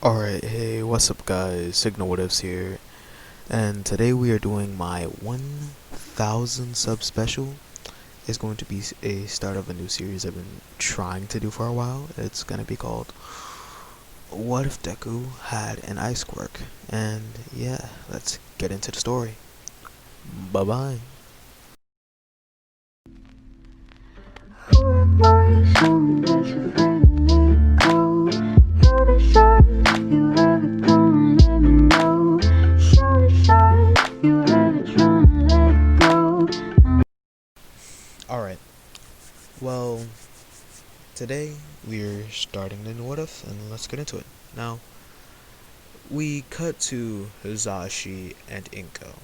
Alright, hey, what's up guys, Signal Whatevs here, and today we are doing my 1000 sub special. It's going to be a start of a new series I've been trying to do for a while. It's going to be called What If Deku Had an Ice Quirk? And yeah, let's get into the story. Bye bye. Alright, well, today we're starting the new What If, and let's get into it. Now, we cut to Hizashi and Inko.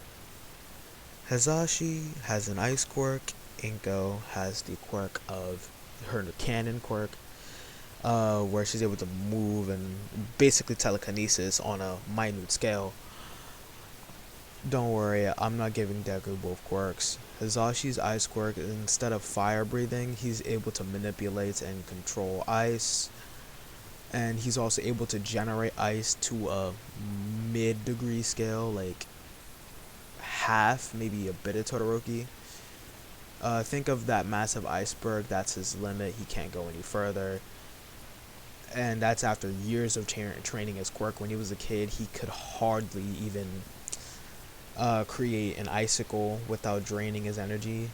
Hizashi has an ice quirk, Inko has the quirk of her cannon quirk, where she's able to move and basically telekinesis on a minute scale. Don't worry, I'm not giving Deku both quirks. Hizashi's ice quirk, instead of fire breathing, he's able to manipulate and control ice. And he's also able to generate ice to a mid-degree scale, like half, maybe a bit of Todoroki. Think of that massive iceberg, that's his limit, he can't go any further. And that's after years of training his quirk. When he was a kid, he could hardly even create an icicle without draining his energy.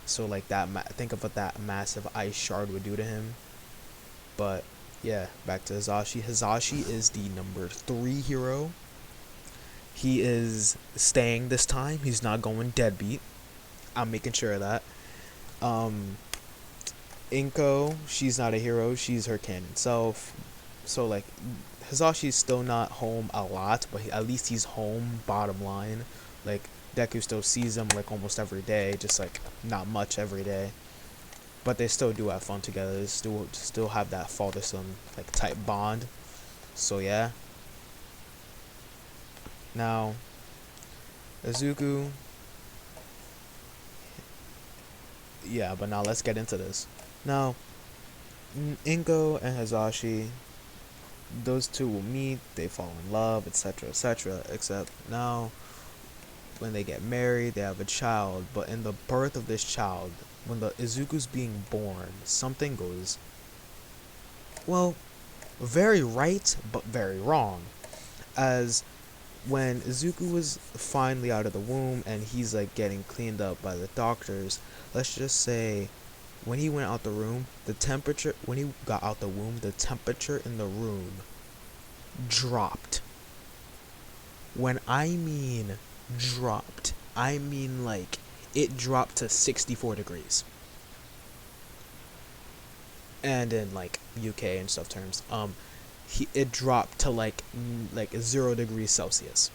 So like that, think of what that massive ice shard would do to him. But yeah, back to Hizashi. Hizashi is the number 3 hero. He is staying this time. He's not going deadbeat. I'm making sure of that. Inko, she's not a hero. She's her canon self. So like, Hizashi's still not home a lot, but at least he's home. Bottom line, like Deku still sees him like almost every day, just like not much every day. But they still do have fun together. They still have that father-son like type bond. So yeah. Now, Izuku. Yeah, but now let's get into this. Now, Inko and Hizashi, those two will meet, they fall in love, etc., etc. Except now, when they get married, they have a child. But in the birth of this child, when the Izuku's being born, something goes, well, very right, but very wrong. As when Izuku was finally out of the womb and he's like getting cleaned up by the doctors, let's just say when he went out the room, the temperature, when he got out the womb, the temperature in the room dropped. When I mean dropped, I mean like it dropped to 64 degrees. And in like UK and stuff terms, it dropped to like 0 degrees Celsius.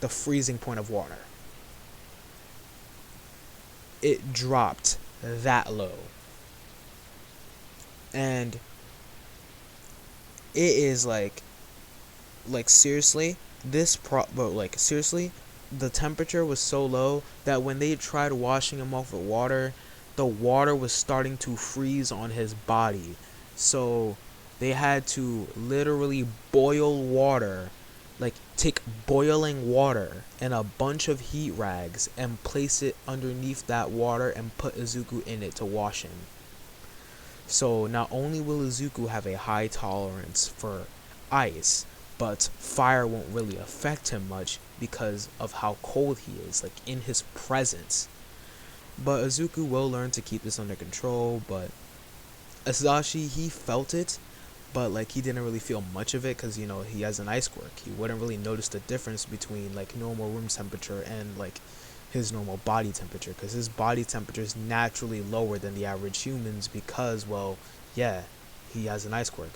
The freezing point of water. It dropped that low. And it is like seriously, seriously, the temperature was so low that when they tried washing him off with water, the water was starting to freeze on his body. So they had to literally boil water, like take boiling water and a bunch of heat rags and place it underneath that water and put Izuku in it to wash him. So not only will Izuku have a high tolerance for ice, but fire won't really affect him much because of how cold he is, like in his presence. But Izuku will learn to keep this under control. But Asashi, he felt it, but like he didn't really feel much of it because, you know, he has an ice quirk. He wouldn't really notice the difference between like normal room temperature and like his normal body temperature, because his body temperature is naturally lower than the average humans because, well, yeah, he has an ice quirk.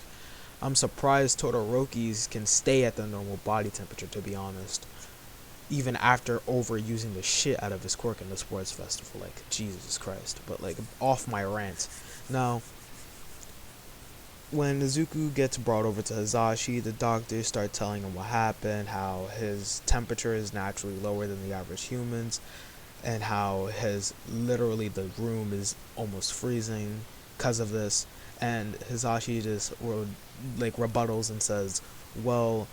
I'm surprised Todoroki's can stay at the normal body temperature, to be honest, even after overusing the shit out of his quirk in the sports festival. Like, Jesus Christ. But like, off my rant. Now, when Izuku gets brought over to Hizashi, the doctors start telling him what happened, how his temperature is naturally lower than the average humans, and how his literally the room is almost freezing because of this. And Hisashi just like rebuttals and says, well,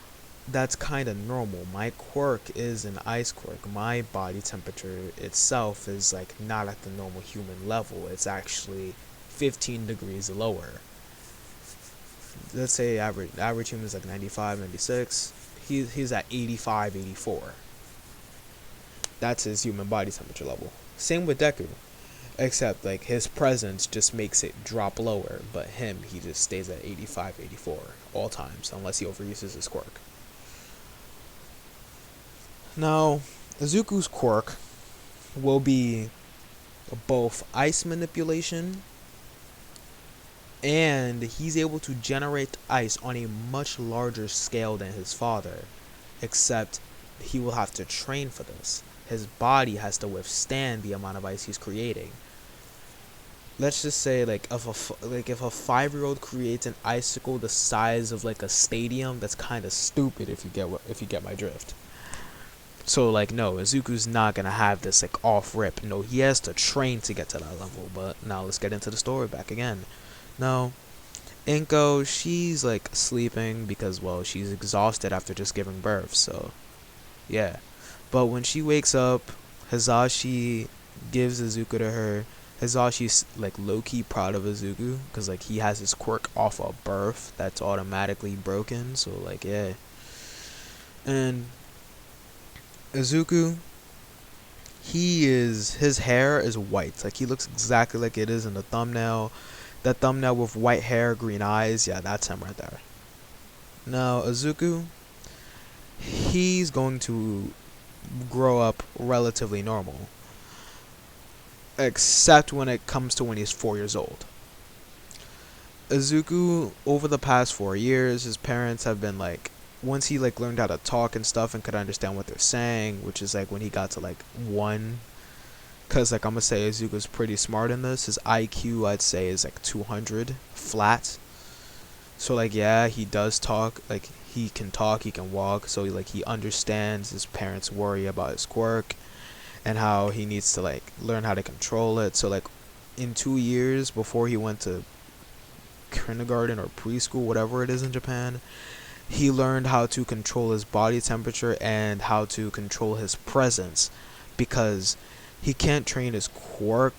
that's kind of normal. My quirk is an ice quirk. My body temperature itself is like not at the normal human level. It's actually 15 degrees lower. Let's say average human is like 95, 96. He's at 85, 84. That's his human body temperature level. Same with Deku, except like his presence just makes it drop lower, but he just stays at 85, 84 all times unless he overuses his quirk. Now, Izuku's quirk will be both ice manipulation, and he's able to generate ice on a much larger scale than his father, except he will have to train for this. His body has to withstand the amount of ice he's creating. Let's just say like if a 5-year-old creates an icicle the size of like a stadium, that's kind of stupid if you get my drift. So like no, Izuku's not gonna have this like off rip. No, he has to train to get to that level. But now let's get into the story back again. Now, Inko, she's like sleeping because well she's exhausted after just giving birth. So yeah, but when she wakes up, Hisashi gives Izuku to her. Hisashi's like low-key proud of Izuku because like he has his quirk off of birth that's automatically broken. So like yeah, and Izuku, his hair is white. Like he looks exactly like it is in the thumbnail. That thumbnail with white hair, green eyes. Yeah, that's him right there. Now Izuku, he's going to grow up relatively normal, except when it comes to when he's 4 years old. Izuku, over the past 4 years, his parents have been like, once he like learned how to talk and stuff and could understand what they're saying, which is like when he got to like 1, because like I'm gonna say Izuku's pretty smart in this. His IQ I'd say is like 200 flat. So like yeah, he does talk, like he can talk, he can walk, so like he understands his parents' worry about his quirk and how he needs to like learn how to control it. So like in 2 years before he went to kindergarten or preschool, whatever it is in Japan, he learned how to control his body temperature and how to control his presence, because he can't train his quirk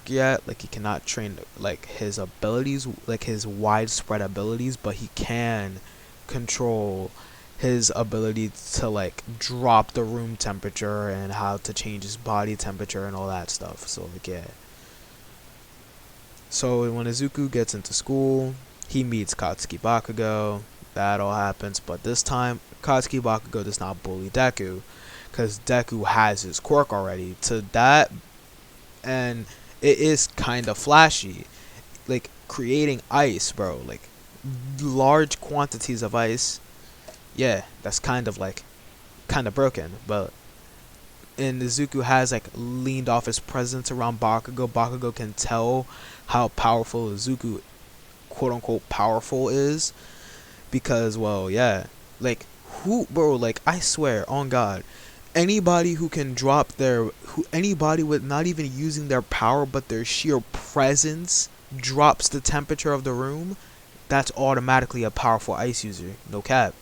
yet. Like he cannot train like his abilities, like his widespread abilities, but he can control his ability to like drop the room temperature and how to change his body temperature and all that stuff. So like yeah. So when Izuku gets into school, he meets Katsuki Bakugo. That all happens, but this time Katsuki Bakugo does not bully Deku, because Deku has his quirk already to that, and it is kind of flashy, like creating ice, bro, like large quantities of ice. Yeah, that's kind of broken, but and Izuku has like leaned off his presence around Bakugo. Bakugo can tell how powerful Izuku, quote unquote, powerful is, because well yeah, like who, bro, like I swear on God, anybody who can drop anybody with not even using their power but their sheer presence drops the temperature of the room, that's automatically a powerful ice user, no cap.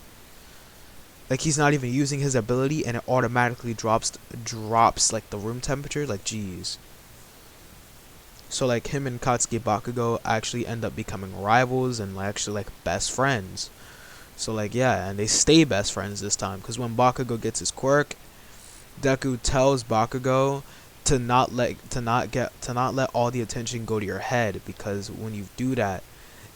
Like he's not even using his ability and it automatically drops like the room temperature, like geez. So like him and Katsuki Bakugo actually end up becoming rivals and actually like best friends. So like yeah, and they stay best friends this time, because when Bakugo gets his quirk, Deku tells Bakugo to not let all the attention go to your head, because when you do that,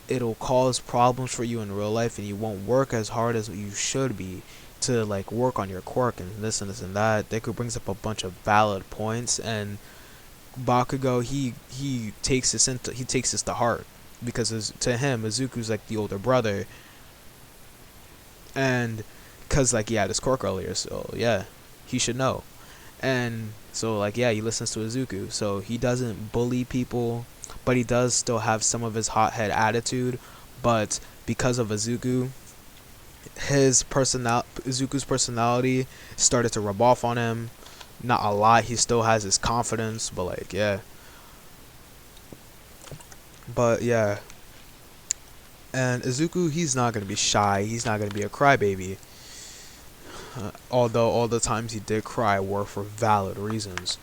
it'll cause problems for you in real life and you won't work as hard as you should be to like work on your quirk and this and this and that. Deku brings up a bunch of valid points, and Bakugo he takes this to heart, because to him Izuku's like the older brother, and because like he had his quirk earlier, so yeah, he should know. And so like yeah, he listens to Izuku, so he doesn't bully people, but he does still have some of his hothead attitude. But because of Izuku's personality started to rub off on him. Not a lot, he still has his confidence, but like yeah. But yeah, And Izuku, he's not gonna be shy. He's not gonna be a crybaby. Although all the times he did cry were for valid reasons.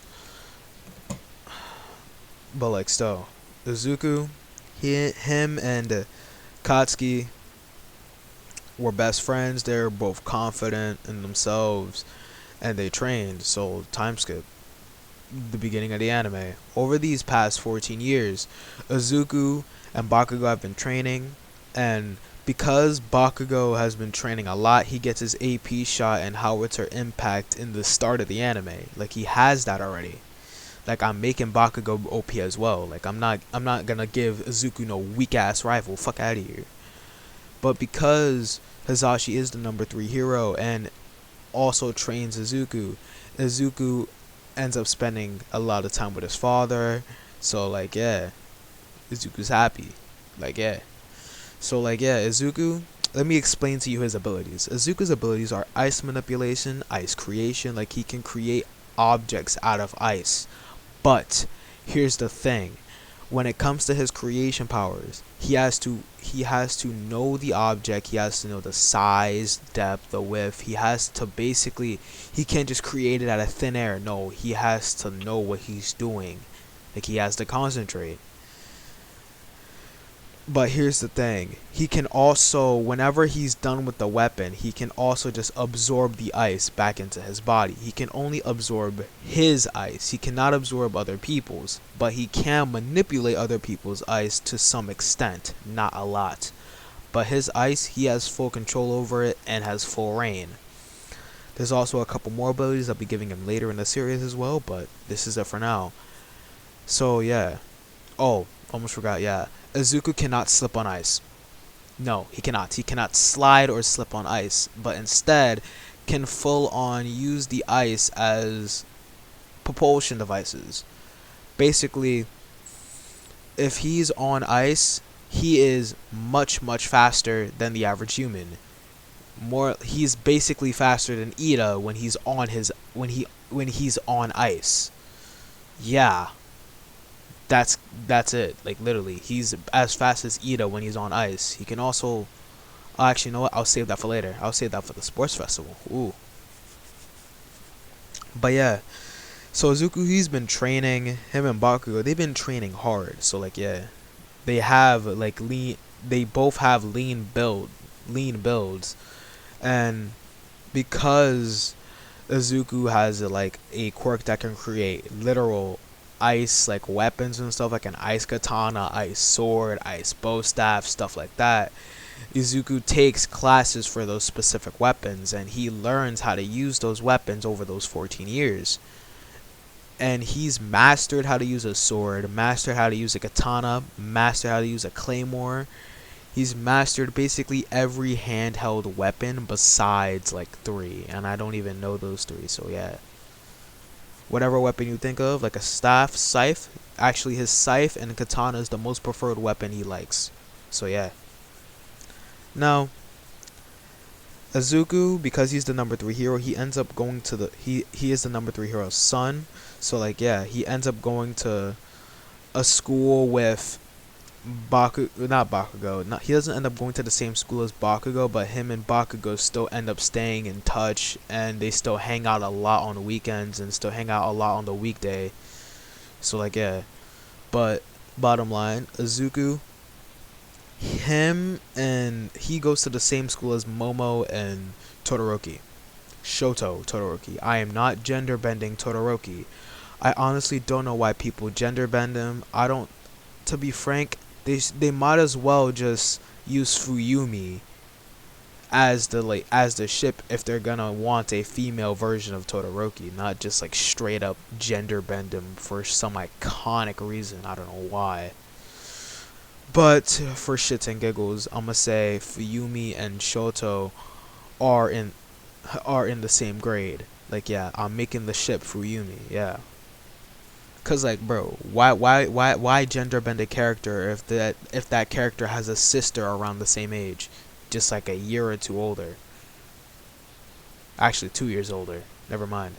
But like still, Izuku, him and Katsuki were best friends. They're both confident in themselves, and they trained. So time skip the beginning of the anime. Over these past 14 years, Izuku and Bakugo have been training, and because Bakugo has been training a lot, he gets his AP shot and howitzer impact in the start of the anime. Like he has that already. Like I'm making Bakugo OP as well. Like I'm not gonna give Izuku no weak ass rival. Fuck out of here. But because Hisashi is the number 3 hero and also trains Izuku ends up spending a lot of time with his father. So like yeah, Izuku's happy. Like yeah. So like yeah, Izuku, let me explain to you his abilities. Izuku's abilities are ice manipulation, ice creation, like he can create objects out of ice. But here's the thing. When it comes to his creation powers, he has to know the object, he has to know the size, depth, the width. He has to basically, he can't just create it out of thin air. No, he has to know what he's doing. Like he has to concentrate. But here's the thing. He can also, whenever he's done with the weapon, he can also just absorb the ice back into his body. He can only absorb his ice. He cannot absorb other people's. But he can manipulate other people's ice to some extent. Not a lot. But his ice, he has full control over it and has full reign. There's also a couple more abilities I'll be giving him later in the series as well. But this is it for now. So yeah. Oh, almost forgot, yeah. Izuku cannot slip on ice. No, he cannot. He cannot slide or slip on ice, but instead can full on use the ice as propulsion devices. Basically, if he's on ice, he is much faster than the average human. He's basically faster than Ida when he's on when he's on ice. Yeah. That's it. Like literally, he's as fast as Ida when he's on ice. He can also, actually, you know what? I'll save that for later. I'll save that for the sports festival. Ooh. But yeah, so Izuku, he's been training. Him and Bakugo, they've been training hard. So like yeah, they have like lean. They both have lean builds, and because Izuku has like a quirk that can create literal ice like weapons and stuff, like an ice katana, ice sword, ice bow staff, stuff like that. Izuku takes classes for those specific weapons and he learns how to use those weapons over those 14 years. And he's mastered how to use a sword, mastered how to use a katana, mastered how to use a claymore. He's mastered basically every handheld weapon besides like 3, and I don't even know those 3, so yeah. Whatever weapon you think of, like a staff, scythe. Actually, his scythe and katana is the most preferred weapon he likes. So yeah. Now, Izuku, because he's the number 3 hero, he ends up going to the he is the number 3 hero's son. So like yeah, he ends up going to a school with Bakugo. He doesn't end up going to the same school as Bakugo, but him and Bakugo still end up staying in touch, and they still hang out a lot on the weekends and still hang out a lot on the weekday. So like yeah, but bottom line, Izuku, he goes to the same school as Momo and Todoroki. Shoto Todoroki. I am not gender bending Todoroki. I honestly don't know why people gender bend him. I don't. To be frank, they might as well just use Fuyumi as the ship if they're gonna want a female version of Todoroki, not just like straight up gender bend him for some iconic reason. I don't know why. But for shits and giggles, I'ma say Fuyumi and Shoto are in the same grade. Like yeah, I'm making the ship Fuyumi. Yeah. Cause like bro, why gender bend a character if that character has a sister around the same age, just like a year or 2 older. Actually 2 years older. Never mind.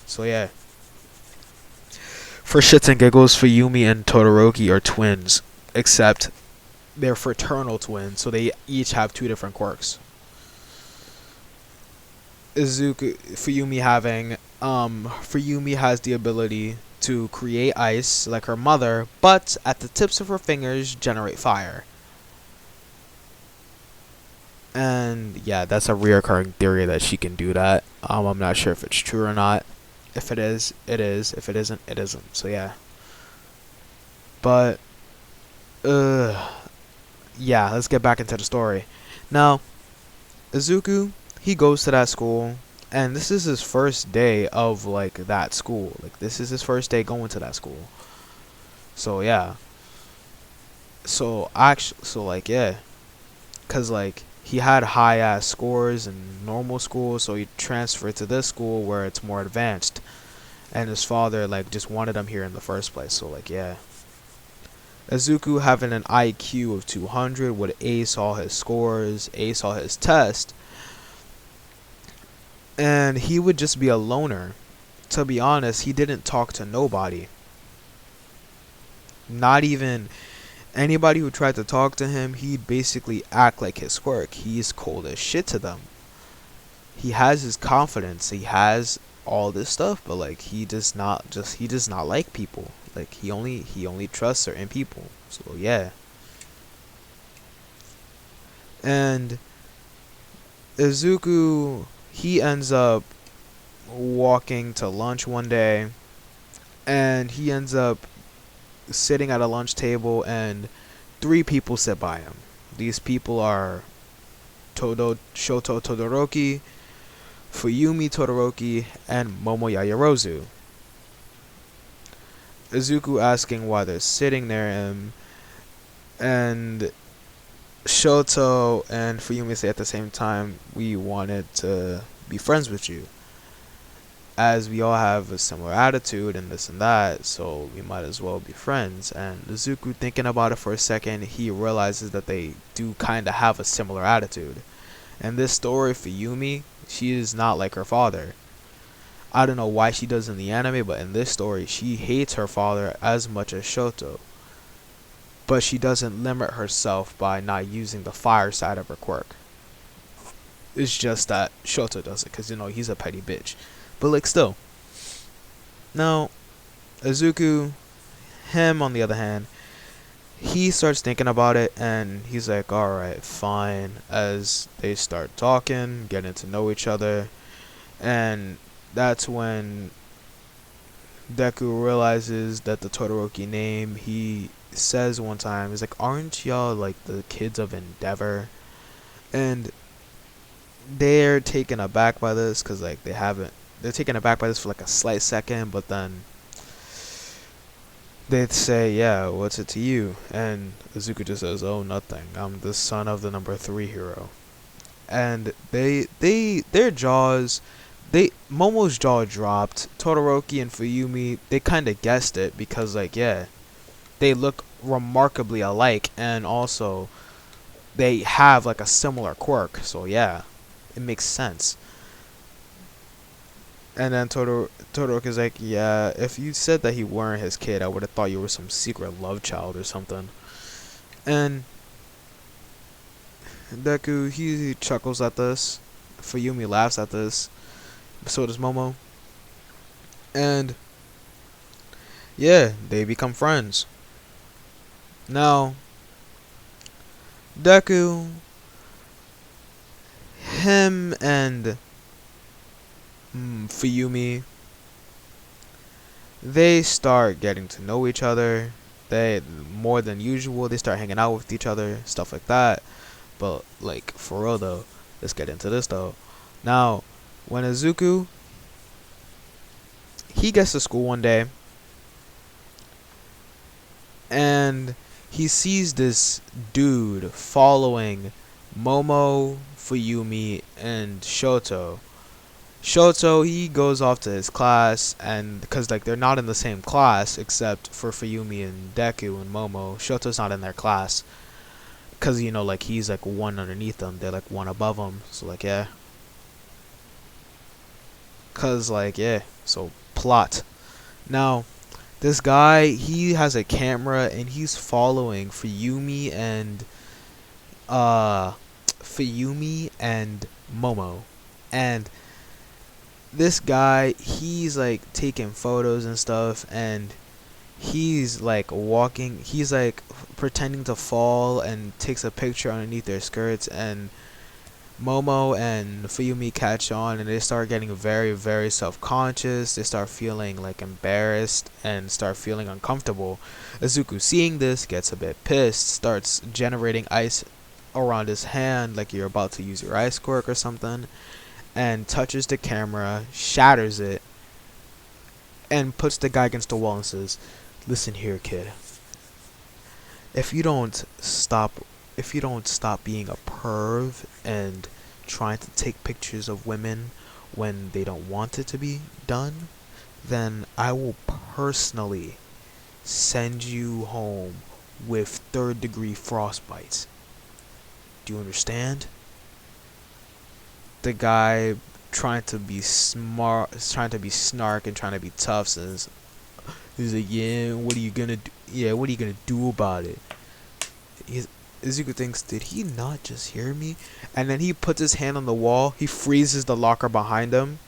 So yeah. For shits and giggles, Fuyumi and Todoroki are twins, except they're fraternal twins, so they each have two different quirks. Izuku, Fuyumi has the ability to create ice like her mother, but at the tips of her fingers generate fire. And yeah, that's a reoccurring theory that she can do that. I'm not sure if it's true or not. If it is, it is. If it isn't, it isn't. So yeah. But yeah, let's get back into the story. Now, Izuku, he goes to that school, and this is his first day of like that school. Like this is his first day going to that school. So yeah. So like yeah, cause like he had high ass scores in normal school, so he transferred to this school where it's more advanced, and his father like just wanted him here in the first place. So like yeah. Izuku having an IQ of 200 would ace all his scores, ace all his tests, and he would just be a loner. To be honest, he didn't talk to nobody. Not even anybody who tried to talk to him, he'd basically act like his quirk. He's cold as shit to them. He has his confidence, he has all this stuff, but like he does not like people. Like he only trusts certain people. So yeah. And Izuku, he ends up walking to lunch one day, and he ends up sitting at a lunch table, and three people sit by him. These people are Shoto Todoroki, Fuyumi Todoroki, and Momo Yaoyorozu. Izuku asking why they're sitting near him, and Shoto and Fuyumi say at the same time, we wanted to be friends with you, as we all have a similar attitude and this and that, so we might as well be friends. And Izuku, thinking about it for a second, he realizes that they do kind of have a similar attitude. And this story for Yumi, she is not like her father. I don't know why she does in the anime, but in this story, she hates her father as much as Shoto. But she doesn't limit herself by not using the fire side of her quirk. It's just that Shoto does it, because, he's a petty bitch. But, like, still. Now, Izuku, him, on the other hand, he starts thinking about it, and he's like, alright, fine. As they start talking, getting to know each other, and that's when Deku realizes that the Todoroki name, he says one time, he's like, aren't y'all like the kids of Endeavor? And they're taken aback by this, because like they're taken aback by this for like a slight second, but then they say, yeah, what's it to you? And Izuku just says, oh, nothing, I'm the son of the number 3 hero. And their jaws, Momo's jaw dropped. Todoroki and Fuyumi, they kind of guessed it, because like yeah, they look remarkably alike, and also they have like a similar quirk, so yeah, it makes sense. And then Todoroki's like, yeah, if you said that he weren't his kid, I would have thought you were some secret love child or something. And Deku, he chuckles at this. Fuyumi laughs at this. So does Momo. And yeah, they become friends. Now, Deku, him and Fuyumi, they start getting to know each other. They, more than usual, they start hanging out with each other, stuff like that. But like for real though, let's get into this though. Now, when Izuku, he gets to school one day, and he sees this dude following Momo, Fuyumi, and Shoto. Shoto, he goes off to his class, and because like they're not in the same class except for Fuyumi and Deku and Momo, Shoto's not in their class, because like he's like one underneath them, they're like one above them. So like yeah, cause like yeah, so plot. Now, This guy, he has a camera and he's following uh Fuyumi and Momo. And this guy, he's like taking photos and stuff, and he's like walking, he's like pretending to fall and takes a picture underneath their skirts, and Momo and Fuyumi catch on and they start getting very, very self-conscious. They start feeling like embarrassed and start feeling uncomfortable. Izuku, seeing this, gets a bit pissed, starts generating ice around his hand like you're about to use your ice quirk or something, and touches the camera, shatters it, and puts the guy against the wall and says, "Listen here, kid. If you don't stop being a perv and trying to take pictures of women when they don't want it to be done, then I will personally send you home with third-degree frostbite. Do you understand?" The guy, trying to be smart, trying to be snark and trying to be tough, says, he's like, "Yeah, what are you gonna do? Yeah, what are you gonna do about it?" Izuku thinks, did he not just hear me? And then he puts his hand on the wall. He freezes the locker behind him,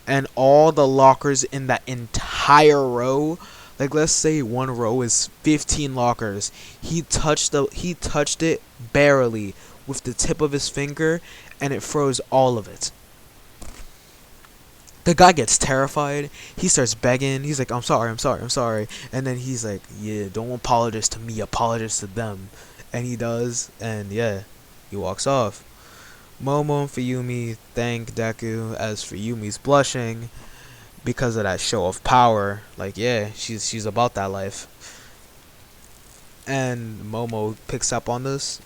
and all the lockers in that entire row, like let's say one row is 15 lockers, he touched it barely with the tip of his finger, and it froze all of it. The guy gets terrified. He starts begging. He's like, "I'm sorry, I'm sorry, I'm sorry." And then he's like, "Yeah, don't apologize to me, apologize to them." And he does, and yeah, he walks off. Momo and Fuyumi thank Deku, as Fuyumi's blushing because of that show of power. Like, yeah, she's about that life. And Momo picks up on this.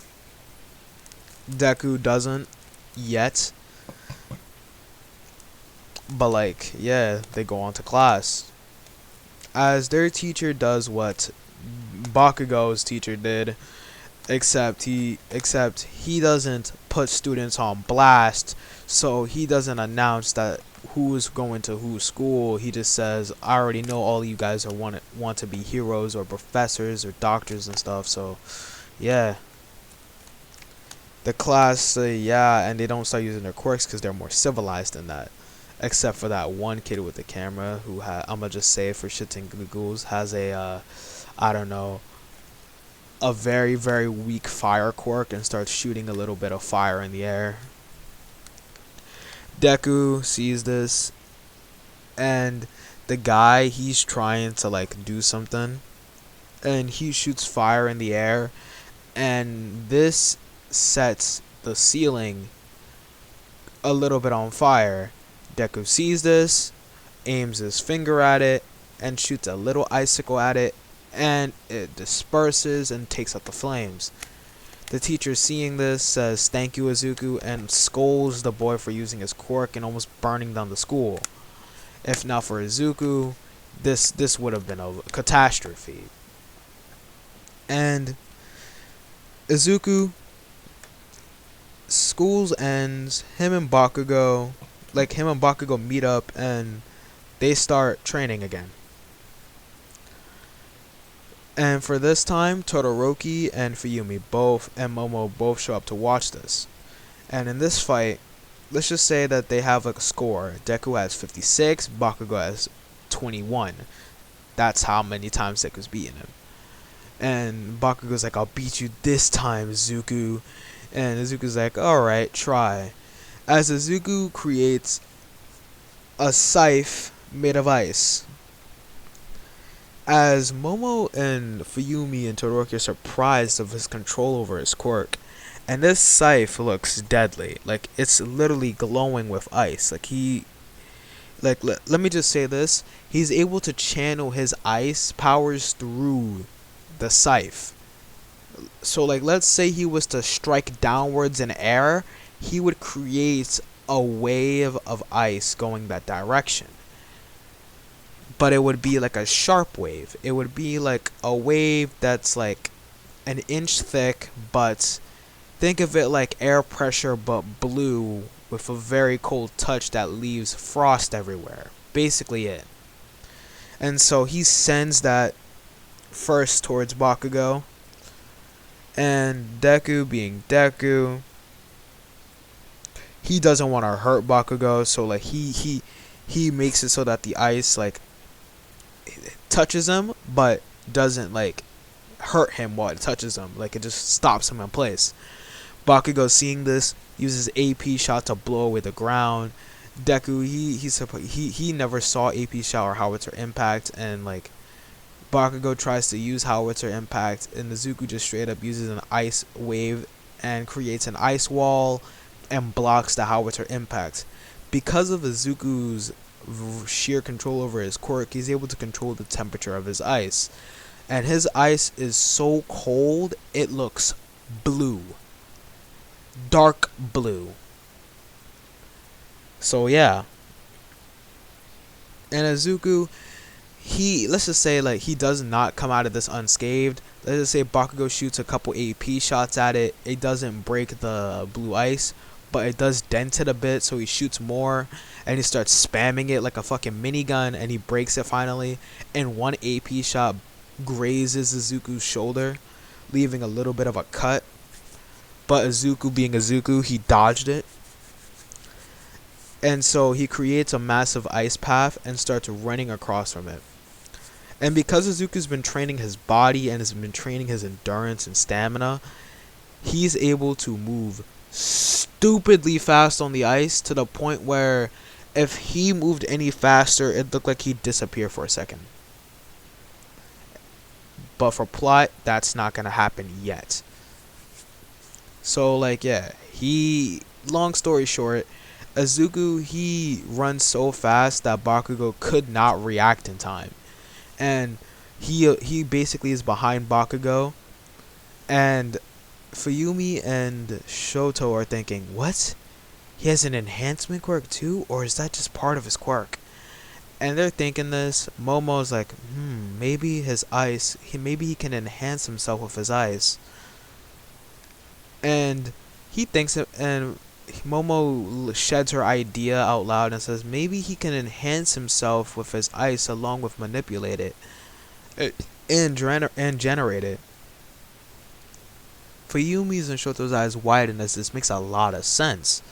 Deku doesn't yet. But like, yeah, they go on to class. As their teacher does what Bakugo's teacher did, except he doesn't put students on blast, so he doesn't announce that who's going to whose school. He just says, "I already know all you guys are want to be heroes or professors or doctors and stuff." So yeah, the class yeah, and they don't start using their quirks because they're more civilized than that. Except for that one kid with the camera who I'ma just say it for shits and giggles, has a I don't know, a very, very weak fire quirk and starts shooting a little bit of fire in the air. Deku sees this, and the guy, he's trying to like do something, and he shoots fire in the air, and this sets the ceiling a little bit on fire. Deku sees this, aims his finger at it, and shoots a little icicle at it, and it disperses and takes out the flames. The teacher, seeing this, says, "Thank you, Izuku," and scolds the boy for using his quirk and almost burning down the school. If not for Izuku, this would have been a catastrophe. And Izuku, school's ends, him and Bakugo meet up and they start training again. And for this time, Todoroki and Fuyumi and Momo both show up to watch this. And in this fight, let's just say that they have like a score. Deku has 56, Bakugo has 21. That's how many times Deku's beaten him. And Bakugo's like, "I'll beat you this time, Izuku." And Izuku's like, "Alright, try." As Izuku creates a scythe made of ice. As Momo and Fuyumi and Todoroki are surprised of his control over his quirk. And this scythe looks deadly. Like, it's literally glowing with ice. Like, let me just say this. He's able to channel his ice powers through the scythe. So, like, let's say he was to strike downwards in air, he would create a wave of ice going that direction. But it would be like a sharp wave. It would be like a wave that's like an inch thick, but think of it like air pressure but blue with a very cold touch that leaves frost everywhere. Basically it. And so he sends that first towards Bakugo. And Deku, being Deku, he doesn't want to hurt Bakugo, so like he makes it so that the ice like touches him, but doesn't like hurt him while it touches him. Like it just stops him in place. Bakugo, seeing this, uses AP shot to blow away the ground. Deku, he never saw AP shot or howitzer impact, and like Bakugo tries to use howitzer impact, and Izuku just straight up uses an ice wave and creates an ice wall and blocks the howitzer impact. Because of Izuku's sheer control over his quirk, he's able to control the temperature of his ice. And his ice is so cold, it looks blue. Dark blue. So yeah. And Izuku, let's just say like he does not come out of this unscathed. Let's just say Bakugo shoots a couple AP shots at it. It doesn't break the blue ice, but it does dent it a bit, so he shoots more and he starts spamming it like a fucking minigun, and he breaks it finally, and one AP shot grazes Izuku's shoulder, leaving a little bit of a cut. But Izuku, being Izuku, he dodged it. And so he creates a massive ice path and starts running across from it. And because Izuku's been training his body and has been training his endurance and stamina, he's able to move stupidly fast on the ice, to the point where if he moved any faster, it looked like he'd disappear for a second. But for plot, that's not gonna happen yet. So like yeah, long story short, Izuku, he runs so fast that Bakugo could not react in time. And he basically is behind Bakugo, and Fuyumi and Shoto are thinking, what? He has an enhancement quirk too? Or is that just part of his quirk? And they're thinking this. Momo's like, maybe his ice, maybe he can enhance himself with his ice. And he thinks it, and Momo sheds her idea out loud and says maybe he can enhance himself with his ice along with manipulate it and generate it. Fuyumi's and Shoto's eyes widen as this makes a lot of sense.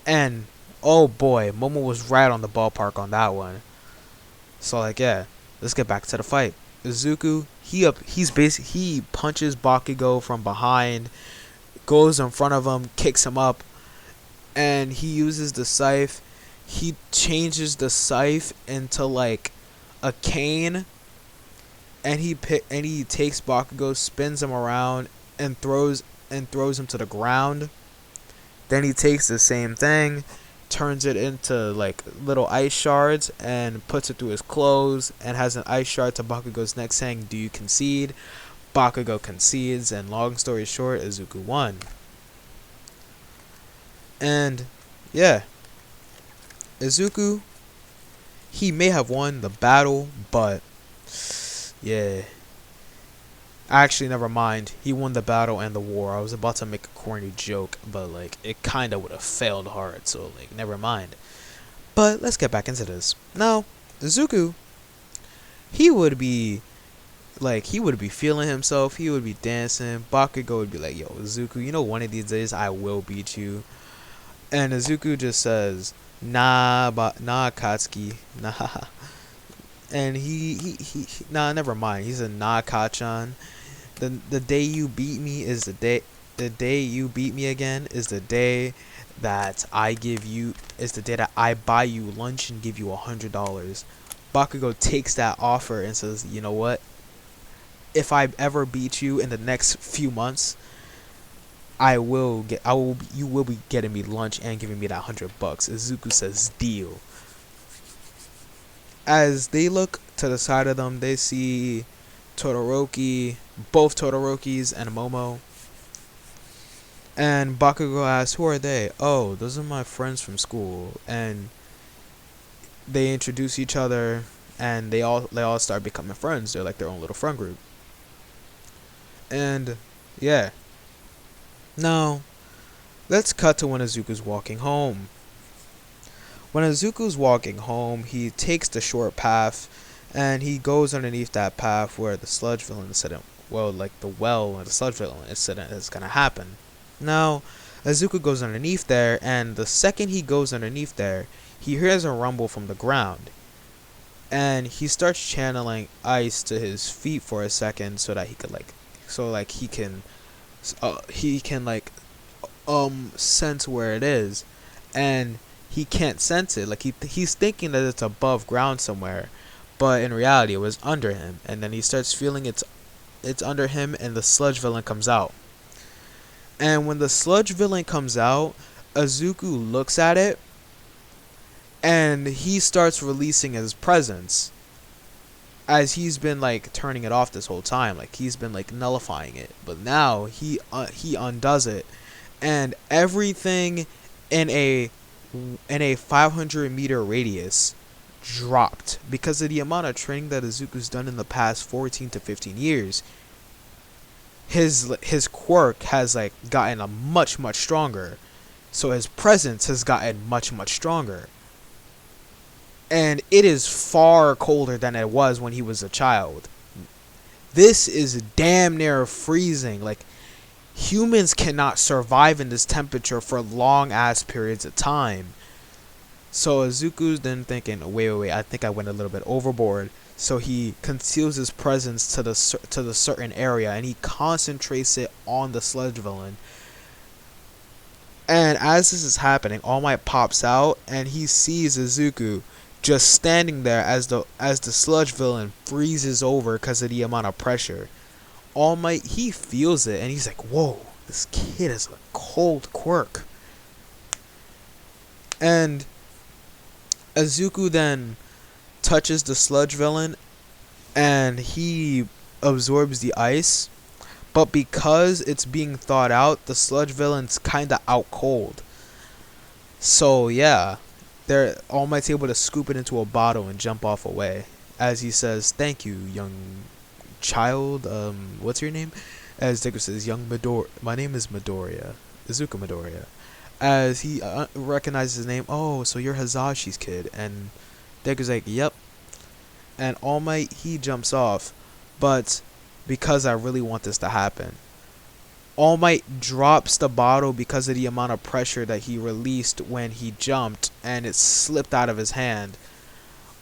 And oh boy, Momo was right on the ballpark on that one. So like yeah, let's get back to the fight. Izuku, he punches Bakugo from behind, goes in front of him, kicks him up, and he uses the scythe. He changes the scythe into like a cane, and he takes Bakugo, spins him around, and throws him to the ground. Then he takes the same thing, turns it into like little ice shards, and puts it through his clothes, and has an ice shard to Bakugo's neck saying, "Do you concede?" Bakugo concedes, and long story short, Izuku won. And yeah, Izuku, he may have won the battle, but yeah, actually never mind, he won the battle and the war. I was about to make a corny joke, but like it kinda would have failed hard, so like never mind. But let's get back into this. Now, Izuku, he would be feeling himself, he would be dancing. Bakugo would be like, yo Izuku, you know one of these days I will beat you. And Izuku just says, nah Katsuki, nah. And he nah, never mind. He said, nah Kachan. The day you beat me is the day you beat me again is the day that I buy you lunch and give you $100. Bakugo takes that offer and says, you know what? If I ever beat you in the next few months, you will be getting me lunch and giving me that $100. Izuku says, deal. As they look to the side of them, they see Todoroki, both Todorokis and Momo. And Bakugo asks, who are they? Oh, those are my friends from school. And they introduce each other, and they all start becoming friends. They're like their own little friend group. And yeah. Now, let's cut to when Izuku's walking home. When Izuku's walking home, he takes the short path, And he goes underneath that path where the Sludge villain incident, well, like the well where the Sludge villain incident is gonna happen. Now, Izuku goes underneath there, and the second he goes underneath there, he hears a rumble from the ground. And he starts channeling ice to his feet for a second so that he could he can sense where it is. And he can't sense it. Like he's thinking that it's above ground somewhere, but in reality it was under him. And then he starts feeling it's under him, and the Sludge villain comes out. And when the Sludge villain comes out, Izuku looks at it, and he starts releasing his presence, as he's been like turning it off this whole time. Like he's been like nullifying it, but now he undoes it, and everything in a 500-meter radius dropped because of the amount of training that Izuku's done in the past 14 to 15 years. His quirk has like gotten a much stronger, so his presence has gotten much stronger, and it is far colder than it was when he was a child. This is damn near freezing. Like, humans cannot survive in this temperature for long ass periods of time. So Izuku's then thinking, wait, I think I went a little bit overboard. So he conceals his presence to the certain area, and he concentrates it on the Sludge villain. And as this is happening, All Might pops out, and he sees Izuku just standing there as the Sludge villain freezes over because of the amount of pressure. All Might, he feels it, and he's like, whoa, this kid is a cold quirk. And Izuku then touches the Sludge villain, and he absorbs the ice. But because it's being thawed out, the Sludge villain's kinda out cold. So yeah, All Might's able to scoop it into a bottle and jump off away. As he says, "Thank you, young child. What's your name?" As Deku says, my name is Midoriya. Izuku Midoriya." As he recognizes his name, "Oh, so you're Hazashi's kid." And Deku's like, "Yep." And All Might, he jumps off. But because I really want this to happen, All Might drops the bottle because of the amount of pressure that he released when he jumped, and it slipped out of his hand.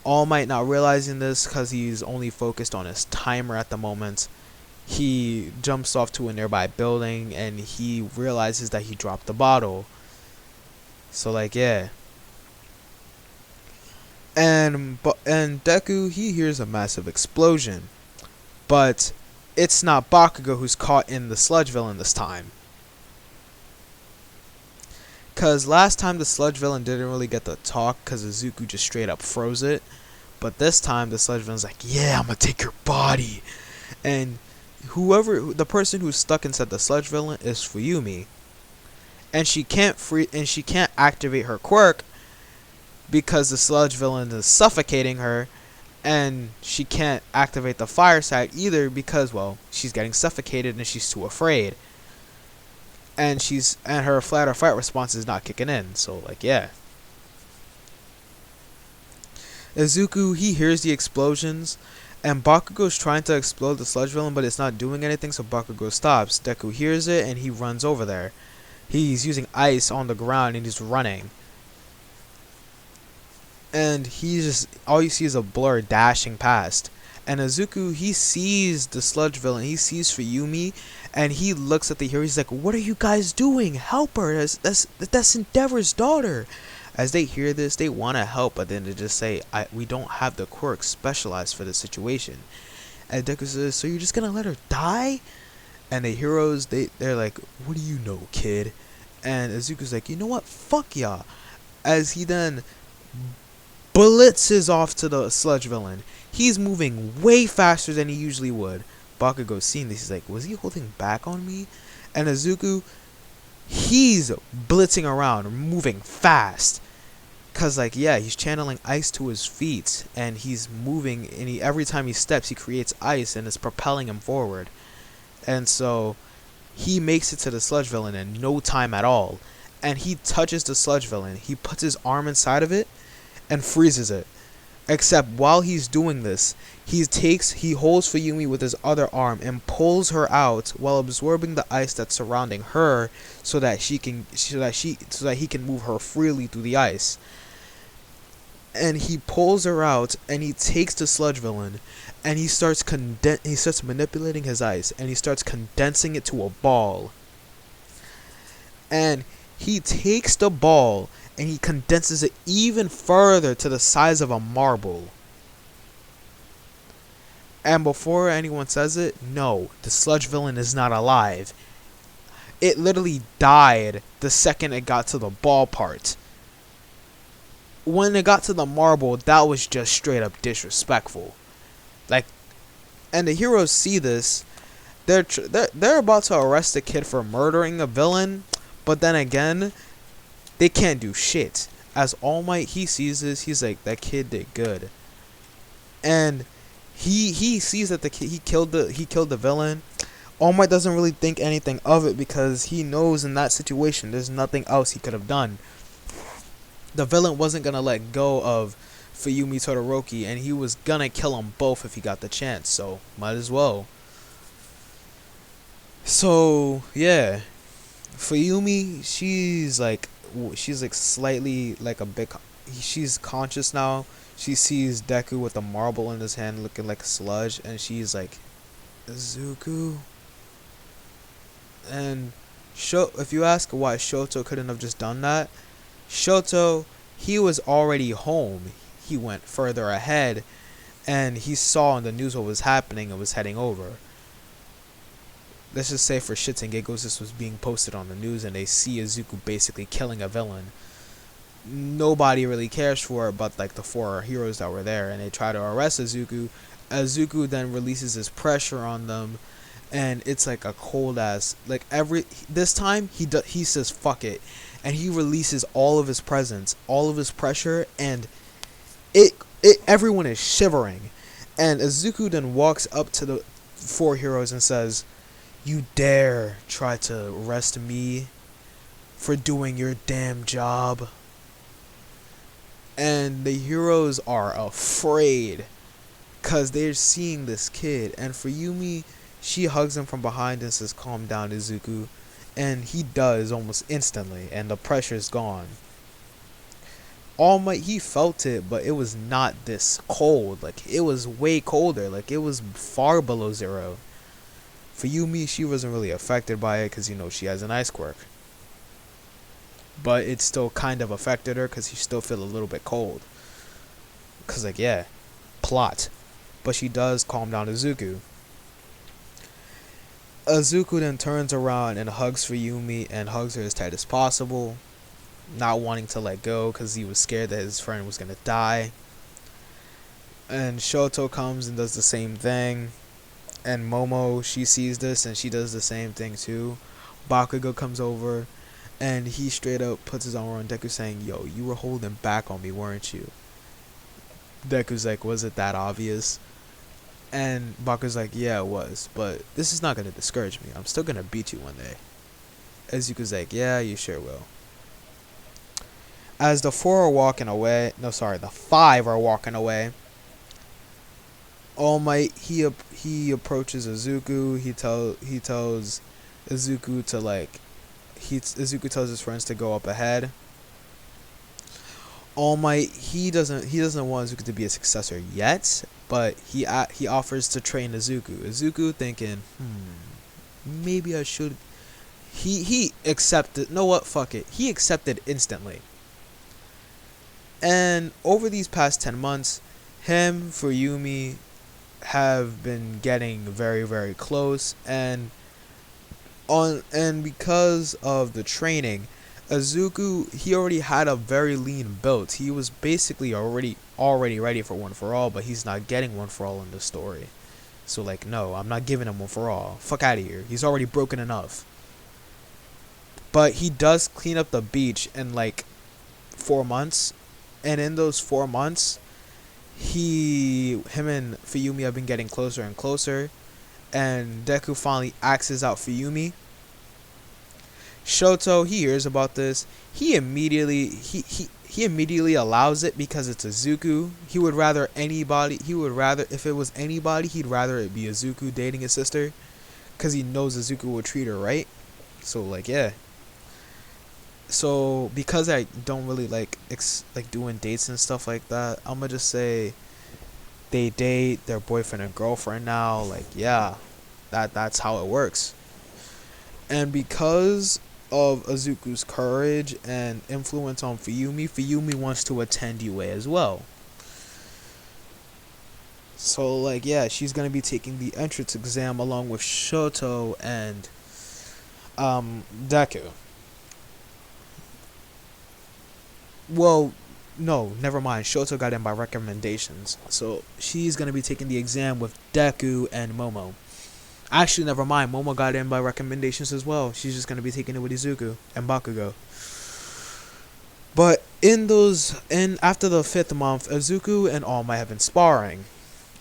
All Might, not realizing this because he's only focused on his timer at the moment, he jumps off to a nearby building, and he realizes that he dropped the bottle. So like, yeah. And Deku, he hears a massive explosion, but it's not Bakugo who's caught in the Sludge villain this time. Because last time the Sludge villain didn't really get to talk because Izuku just straight up froze it. But this time the Sludge villain's like, "Yeah, I'm gonna take your body." And the person who's stuck inside the Sludge villain is Fuyumi. And she can't activate her quirk because the Sludge villain is suffocating her. And she can't activate the fire side either because, well, she's getting suffocated and she's too afraid. And her flat or fight response is not kicking in. So like, yeah. Izuku, he hears the explosions, and Bakugo's trying to explode the Sludge villain, but it's not doing anything, so Bakugo stops. Deku hears it, and he runs over there. He's using ice on the ground, and he's running. And all you see is a blur dashing past. And Izuku, he sees the Sludge villain, he sees Fuyumi, and he looks at the hero. He's like, "What are you guys doing? Help her! That's Endeavor's daughter." As they hear this, they want to help, but then they just say, "We don't have the quirk specialized for this situation." And Deku says, "So you're just gonna let her die?" And the heroes, they're like, "What do you know, kid?" And Izuku's like, "You know what? Fuck y'all." As he then blitzes off to the Sludge villain. He's moving way faster than he usually would. Bakugo's seeing this. He's like, "Was he holding back on me?" And Izuku, he's blitzing around, moving fast. Cause like, yeah, he's channeling ice to his feet, and he's moving, and every time he steps, he creates ice, and it's propelling him forward. And so he makes it to the Sludge villain in no time at all. And he touches the Sludge villain. He puts his arm inside of it and freezes it. Except while he's doing this, he holds Fuyumi with his other arm and pulls her out while absorbing the ice that's surrounding her, so that he can move her freely through the ice. And he pulls her out and he takes the sludge villain and he starts manipulating his ice and he starts condensing it to a ball. And he takes the ball and he condenses it even further to the size of a marble. And before anyone says it, no, the sludge villain is not alive. It literally died the second it got to the ball part. When it got to the marble, that was just straight up disrespectful. Like, and the heroes see this. They're about to arrest the kid for murdering a villain, but then again, they can't do shit. As All Might, he sees this, he's like, that kid did good. And he sees that the kid he killed the villain. All Might doesn't really think anything of it because he knows in that situation there's nothing else he could have done. The villain wasn't gonna let go of Fuyumi Todoroki, and he was gonna kill them both if he got the chance, so might as well. So yeah, Fuyumi, she's like slightly like a bit. She's conscious now. She sees Deku with a marble in his hand, looking like sludge, and she's like, Izuku. And if you ask why Shoto couldn't have just done that, Shoto, he was already home. He went further ahead, and he saw in the news what was happening and was heading over. Let's just say for shits and giggles, this was being posted on the news, and they see Izuku basically killing a villain. Nobody really cares for it but like the four heroes that were there, and they try to arrest Izuku. Izuku then releases his pressure on them, and it's like a cold ass. Like this time he says fuck it, and he releases all of his presence, all of his pressure, and everyone is shivering. And Izuku then walks up to the four heroes and says, "You dare try to arrest me for doing your damn job?" And the heroes are afraid because they're seeing this kid. And for Yumi, she hugs him from behind and says, "Calm down, Izuku." And he does almost instantly, and the pressure's gone. All Might, he felt it, but it was not this cold. Like, it was way colder. Like, it was far below zero. For Yumi, she wasn't really affected by it because, you know, she has an ice quirk. But it still kind of affected her because she still feel a little bit cold. Because, like, yeah, plot. But she does calm down Izuku. Izuku then turns around and hugs Fuyumi and hugs her as tight as possible, not wanting to let go because he was scared that his friend was going to die. And Shoto comes and does the same thing. And Momo, she sees this and she does the same thing too. Bakugo comes over and he straight up puts his arm around Deku saying, "Yo, you were holding back on me, weren't you?" Deku's like, "Was it that obvious?" And Bakugo's like, "Yeah, it was, but this is not going to discourage me. I'm still going to beat you one day." Izuku's like, "Yeah, you sure will." As the the five are walking away, All Might, he approaches Izuku. He tells Izuku to like, Izuku tells his friends to go up ahead. All Might, he doesn't want Izuku to be a successor yet, but he offers to train Izuku. Izuku thinking, maybe I should. He accepted. No, what? Fuck it. He accepted instantly. And over these past 10 months, him, Fuyumi, have been getting very, very close, and because of the training, Izuku, he already had a very lean build. He was basically already ready for One For All, but he's not getting One For All in the story. So like, no, I'm not giving him One For All. Fuck out of here. He's already broken enough. But he does clean up the beach in like 4 months, and in those 4 months, him and Fuyumi have been getting closer and closer, and Deku finally axes out Fuyumi. Shoto, he hears about this. He immediately he immediately allows it because it's Izuku. He would rather anybody. He would rather, if it was anybody, he'd rather it be Izuku dating his sister, because he knows Izuku will treat her right. So like yeah. So because I don't really like like doing dates and stuff like that, I'm gonna just say they date, their boyfriend and girlfriend now. Like yeah, that's how it works. And because of Izuku's courage and influence on Fuyumi, Fuyumi wants to attend UA as well. So like yeah, she's gonna be taking the entrance exam along with Shoto and Deku. Well, no, never mind. Shoto got in by recommendations, so she's gonna be taking the exam with Deku and Momo. Actually, never mind. Momo got in by recommendations as well. She's just gonna be taking it with Izuku and Bakugo. But in after the 5th month, Izuku and All Might have been sparring.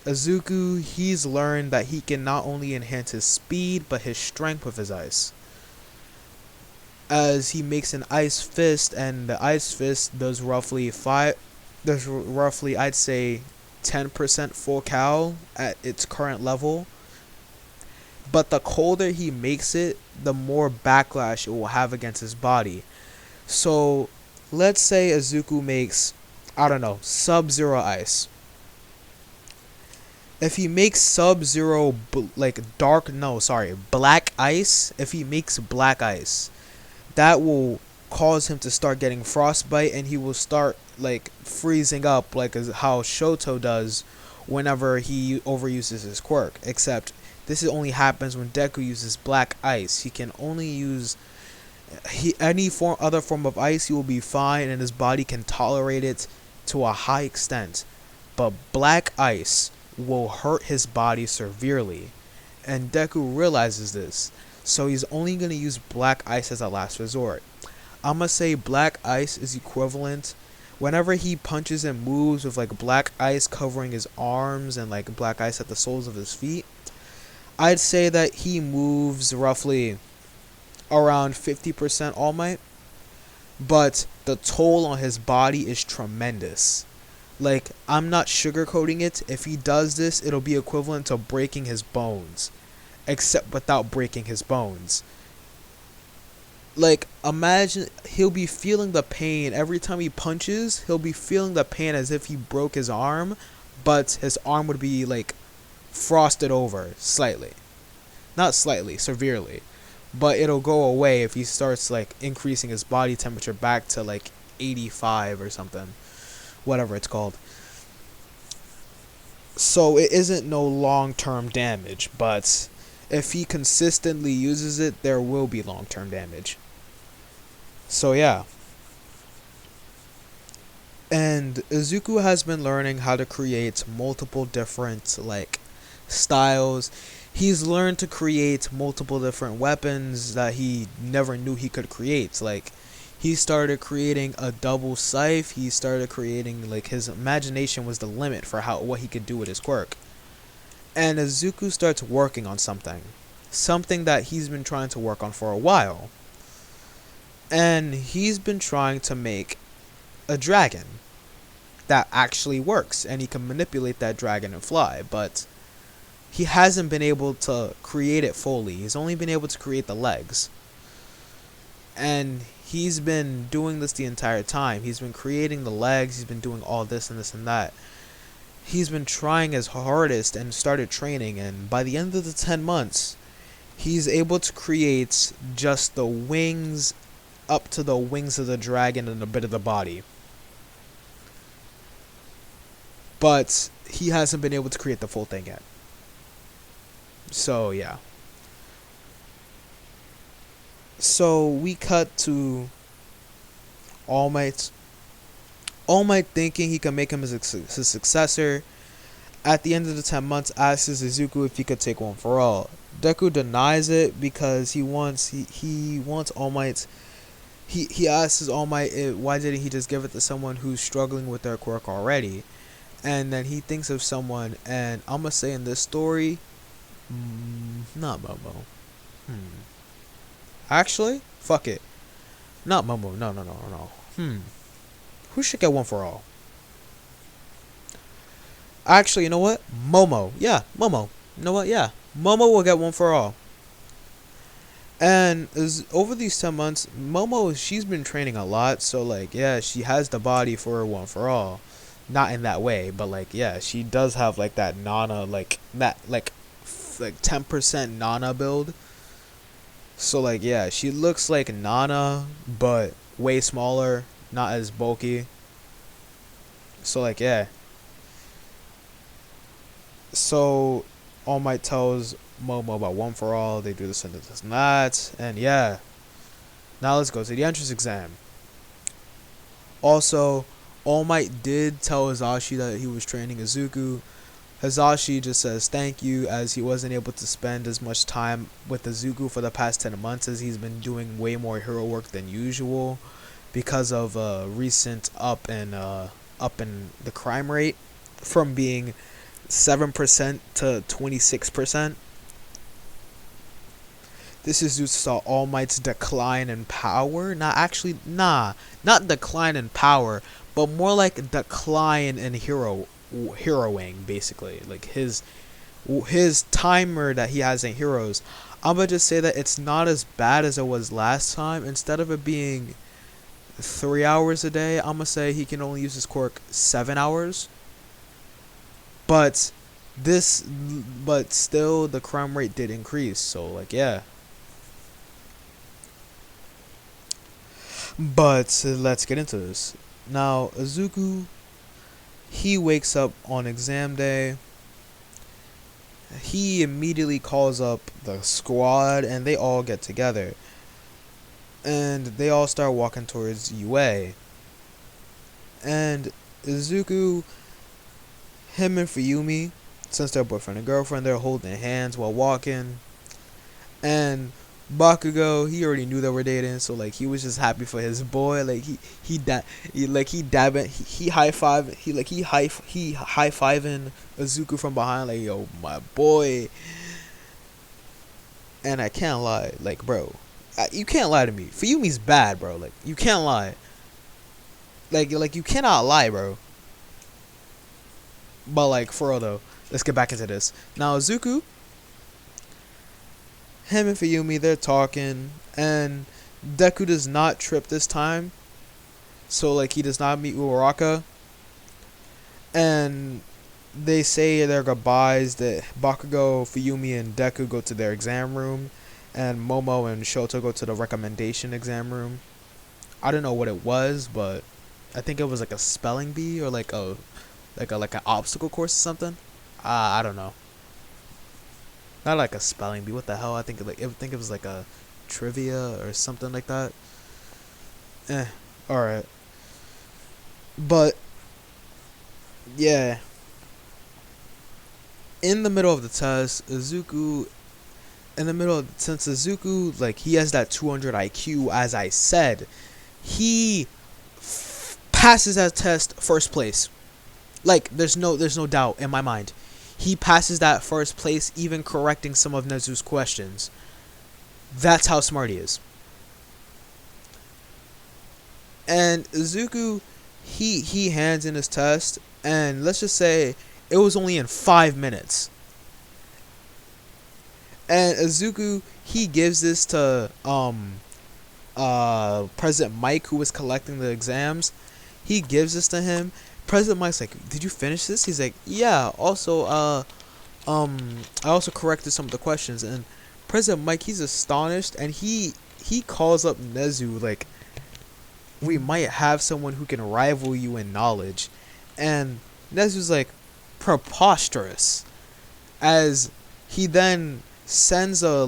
Izuku, he's learned that he can not only enhance his speed but his strength with his ice, as he makes an ice fist, and the ice fist does roughly I'd say 10% full cal at its current level. But the colder he makes it, the more backlash it will have against his body. So let's say Izuku makes, I don't know, Sub-Zero ice. If he makes Sub-Zero black ice, if he makes black ice, that will cause him to start getting frostbite, and he will start like freezing up like how Shoto does whenever he overuses his quirk. Except this only happens when Deku uses black ice. He can only use any other form of ice, he will be fine and his body can tolerate it to a high extent. But black ice will hurt his body severely, and Deku realizes this. So he's only going to use black ice as a last resort. I'm going to say black ice is equivalent. Whenever he punches and moves with like black ice covering his arms and like black ice at the soles of his feet, I'd say that he moves roughly around 50% All Might. But the toll on his body is tremendous. Like, I'm not sugarcoating it. If he does this, it'll be equivalent to breaking his bones, except without breaking his bones. Like, imagine he'll be feeling the pain every time he punches. He'll be feeling the pain as if he broke his arm, but his arm would be like frosted over slightly. Not slightly, severely. But it'll go away if he starts like increasing his body temperature back to like 85 or something. Whatever it's called. So it isn't no long-term damage, but if he consistently uses it, there will be long-term damage. So yeah. And Izuku has been learning how to create multiple different like styles. He's learned to create multiple different weapons that he never knew he could create. Like, he started creating a double scythe. He started creating, like, his imagination was the limit for what he could do with his quirk. And Izuku starts working on something that he's been trying to work on for a while. And he's been trying to make a dragon that actually works, and he can manipulate that dragon and fly, but he hasn't been able to create it fully. He's only been able to create the legs. And he's been doing this the entire time. He's been creating the legs. He's been doing all this and this and that. He's been trying his hardest and started training. And by the end of the 10 months, he's able to create just the wings up to the wings of the dragon and a bit of the body. But he hasn't been able to create the full thing yet. So, yeah. So, we cut to All Might. All Might thinking he can make him his successor. At the end of the 10 months, asks Izuku if he could take One for All. Deku denies it because he wants All Might. He asks All Might why didn't he just give it to someone who's struggling with their quirk already. And then he thinks of someone, and I'm going to say in this story, not Momo. Actually, fuck it. Not Momo. No. Who should get one for all? Actually, you know what? Momo. Yeah, Momo. You know what? Yeah. Momo will get one for all. And over these 10 months, Momo, she's been training a lot. So, like, yeah, she has the body for one for all. Not in that way, but, like, yeah, she does have, like, that Nana, like 10% Nana build. So, like, yeah, she looks like Nana, but way smaller, not as bulky. So, like, yeah. So All Might tells Momo about one for all. They do this and this and that, and yeah. Now let's go to the entrance exam. Also, All Might did tell Hizashi that he was training Izuku. Hizashi just says thank you, as he wasn't able to spend as much time with Izuku for the past 10 months, as he's been doing way more hero work than usual because of recent up in the crime rate from being 7% to 26%. This is due to All Might's decline in power. Not decline in power, but more like decline in heroing, basically. Like his timer that he has in heroes. I'm gonna just say that it's not as bad as it was last time. Instead of it being 3 hours a day, I'm gonna say he can only use his quirk 7 hours. But still the crime rate did increase, so like yeah. But let's get into this. Now, Izuku, he wakes up on exam day. He immediately calls up the squad and they all get together. And they all start walking towards UA. And Izuku, him and Fuyumi, since they're boyfriend and girlfriend, they're holding hands while walking. And Bakugo, he already knew they were dating, so like he was just happy for his boy. Like he high fiving Izuku from behind, like yo my boy. And I can't lie, like bro, you can't lie to me. Fuyumi's bad, bro. Like you can't lie. Like you cannot lie, bro. But like for real though, let's get back into this. Now Izuku, him and Fuyumi, they're talking, and Deku does not trip this time. So like he does not meet Uraraka. And they say their goodbyes. That Bakugo, Fuyumi, and Deku go to their exam room, and Momo and Shoto go to the recommendation exam room. I don't know what it was, but I think it was like a spelling bee or like an obstacle course or something. I don't know. Not like a spelling bee. What the hell? I think it was like a trivia or something like that. All right. But yeah, in the middle of the test, Izuku, since Izuku, like he has that 200 IQ, as I said, he passes that test first place. Like there's no doubt in my mind. He passes that first place, even correcting some of Nezu's questions. That's how smart he is. And Izuku, he hands in his test, and let's just say it was only in 5 minutes. And Izuku, he gives this to President Mike, who was collecting the exams. He gives this to him. President Mike's like, "Did you finish this?" He's like, "Yeah. Also, I also corrected some of the questions." And President Mike, he's astonished, and he calls up Nezu like, "We might have someone who can rival you in knowledge." And Nezu's like, "Preposterous." As he then sends before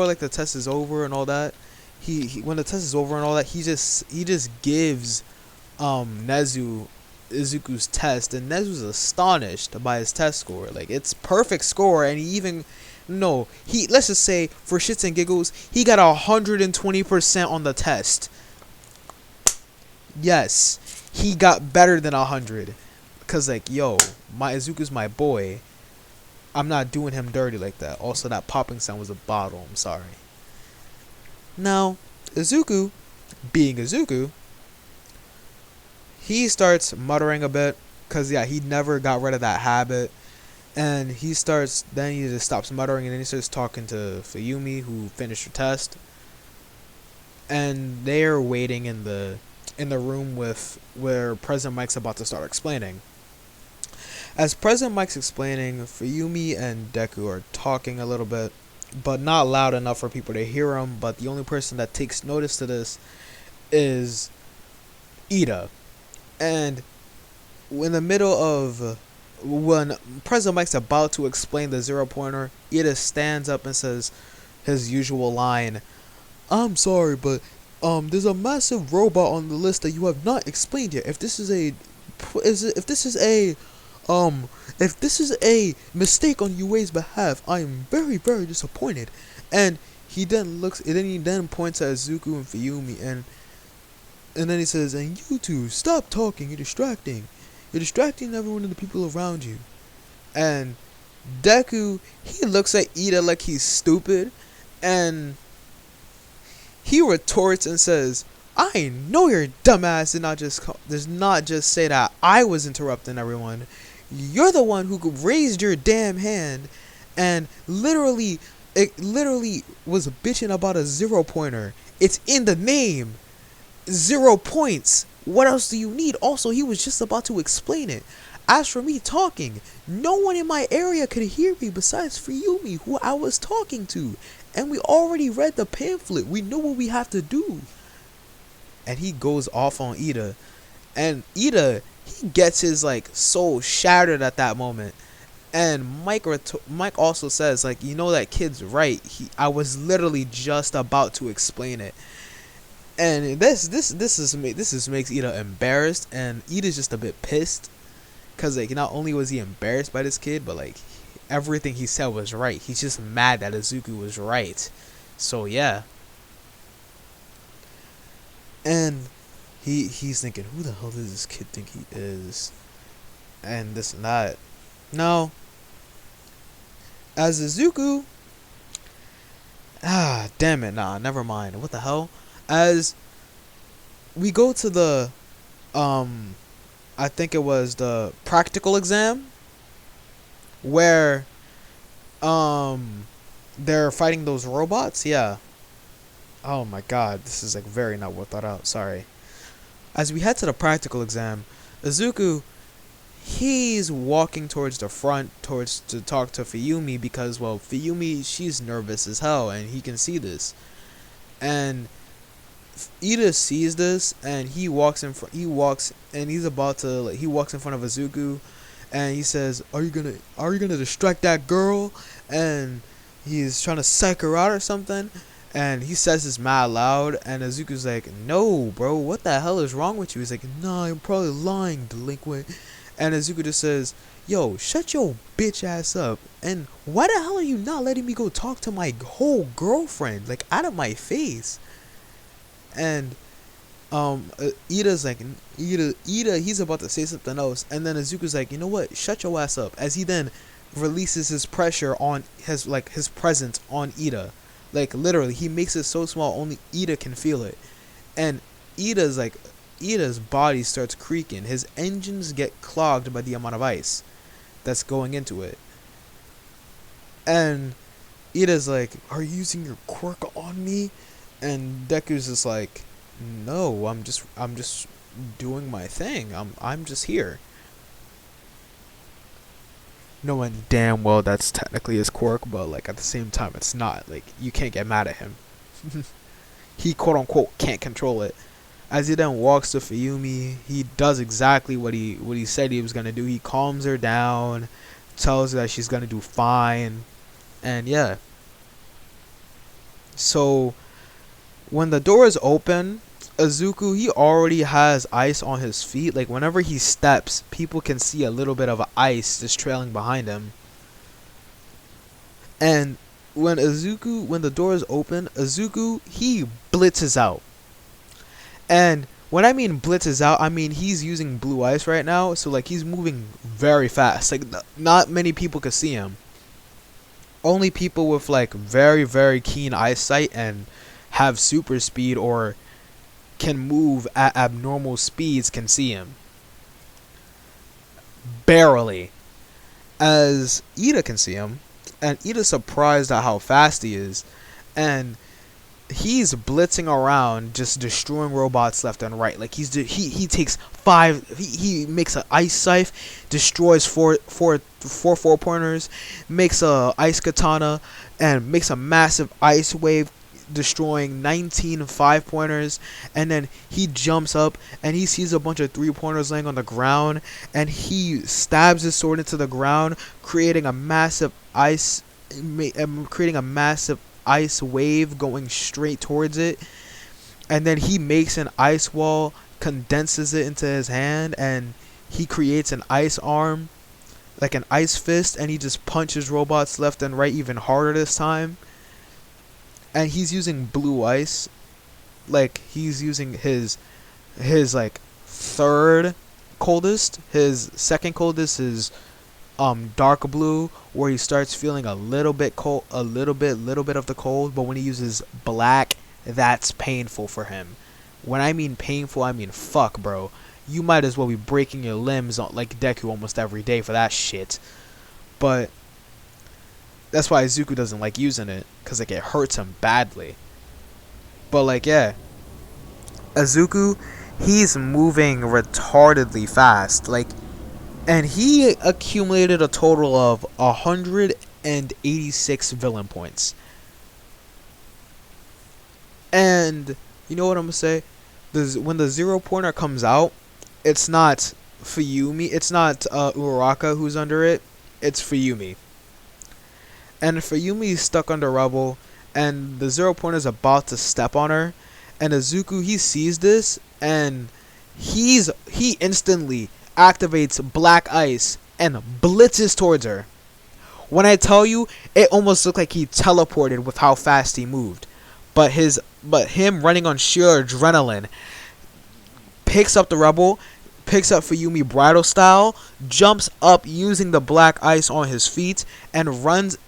like the test is over and all that, he when the test is over and all that, he just gives Nezu Izuku's test, and Nezu's astonished by his test score. Like it's perfect score, and let's just say for shits and giggles, he got 120% on the test. Yes, he got better than 100, cause like yo, my Izuku's my boy. I'm not doing him dirty like that. Also, that popping sound was a bottle. I'm sorry. Now, Izuku, being Izuku, he starts muttering a bit because yeah, he never got rid of that habit, and he just stops muttering, and then he starts talking to Fuyumi, who finished her test, and they're waiting in the room with where President Mike's about to start explaining. As President Mike's explaining, Fuyumi and Deku are talking a little bit, but not loud enough for people to hear him. But the only person that takes notice to this is Ida. And in the middle of when President Mike's about to explain the 0-pointer, Ida stands up and says his usual line, "I'm sorry, but there's a massive robot on the list that you have not explained yet. If this is a mistake on Yue's behalf, I am very, very disappointed." And he then points at Izuku and Fuyumi, and then he says, "And you two, stop talking. You're distracting. You're distracting everyone and the people around you." And Deku, he looks at Ida like he's stupid, and he retorts and says, "I know your dumbass does not just say that I was interrupting everyone. You're the one who raised your damn hand and literally was bitching about a 0-pointer. It's in the name. 0 points. What else do you need? Also, he was just about to explain it. As for me talking, no one in my area could hear me besides Fuyumi, who I was talking to. And we already read the pamphlet. We know what we have to do." And he goes off on Ida. And Ida, he gets his soul shattered at that moment. And Mike also says, that kid's right. I was literally just about to explain it. And this makes Ida embarrassed, and Ida's just a bit pissed, cause not only was he embarrassed by this kid, but everything he said was right. He's just mad that Izuku was right. So yeah. And he's thinking, who the hell does this kid think he is? And this and that. No. As Izuku, damn it, never mind. What the hell? As we go to the I think it was the practical exam, where they're fighting those robots. Yeah. Oh my god, this is very not well thought out. Sorry. As we head to the practical exam, Izuku, he's walking towards the front to talk to Fuyumi, because Fuyumi, she's nervous as hell, and he can see this. And Ida sees this, and he walks in front of Izuku, and he says, are you gonna distract that girl? And he's trying to psych her out or something, and he says this mad loud, and Izuku's like, "No, bro, what the hell is wrong with you?" He's like, "Nah, I'm probably lying, delinquent." And Izuku just says, "Yo, shut your bitch ass up, and why the hell are you not letting me go talk to my whole girlfriend, out of my face?" And Ida's he's about to say something else, and then Izuku's like, "You know what, shut your ass up," as he then releases his pressure on his presence on Ida. Literally, he makes it so small only Ida can feel it. And Ida's body starts creaking. His engines get clogged by the amount of ice that's going into it. And Ida's like, "Are you using your quirk on me?" And Deku's just like, "No, I'm just doing my thing. I'm just here." Knowing damn well that's technically his quirk, but at the same time it's not. You can't get mad at him. He quote unquote can't control it. As he then walks to Fuyumi, he does exactly what he said he was gonna do. He calms her down, tells her that she's gonna do fine, and yeah. So when the doors open, Izuku, he already has ice on his feet. Whenever he steps, people can see a little bit of ice just trailing behind him. And when the doors open, Izuku, he blitzes out. And when I mean blitzes out, I mean he's using blue ice right now, so he's moving very fast. Not many people could see him. Only people with very, very keen eyesight and have super speed, or can move at abnormal speeds can see him. Barely. As Ida can see him, and Ida's surprised at how fast he is, and he's blitzing around, just destroying robots left and right. Like he takes five. He makes an ice scythe, destroys four pointers, makes a ice katana, and makes a massive ice wave, destroying 19 5-pointers. And then he jumps up and he sees a bunch of 3-pointers laying on the ground, and he stabs his sword into the ground, creating a massive ice wave going straight towards it. And then he makes an ice wall, condenses it into his hand, and he creates an ice arm, like an ice fist, and he just punches robots left and right even harder this time. And he's using blue ice, like he's using his like third coldest. His second coldest is dark blue, where he starts feeling a little bit cold, a little bit of the cold. But when he uses black, that's painful for him. When I mean painful, I mean fuck, bro. You might as well be breaking your limbs on like Deku almost every day for that shit. But that's why Izuku doesn't like using it, cause like it hurts him badly. But like yeah, Izuku, he's moving retardedly fast. Like, and he accumulated a total of 186 villain points. And you know what I'm gonna say? When the 0-pointer comes out, it's not Fuyumi, it's not Uraraka who's under it, it's Fuyumi. And Fuyumi's stuck under rubble, and the 0-pointer's about to step on her. And Izuku, he sees this, and he instantly activates black ice and blitzes towards her. When I tell you, it almost looked like he teleported with how fast he moved. But him running on sheer adrenaline, picks up the rubble, picks up Fuyumi bridal style, jumps up using the black ice on his feet, and runs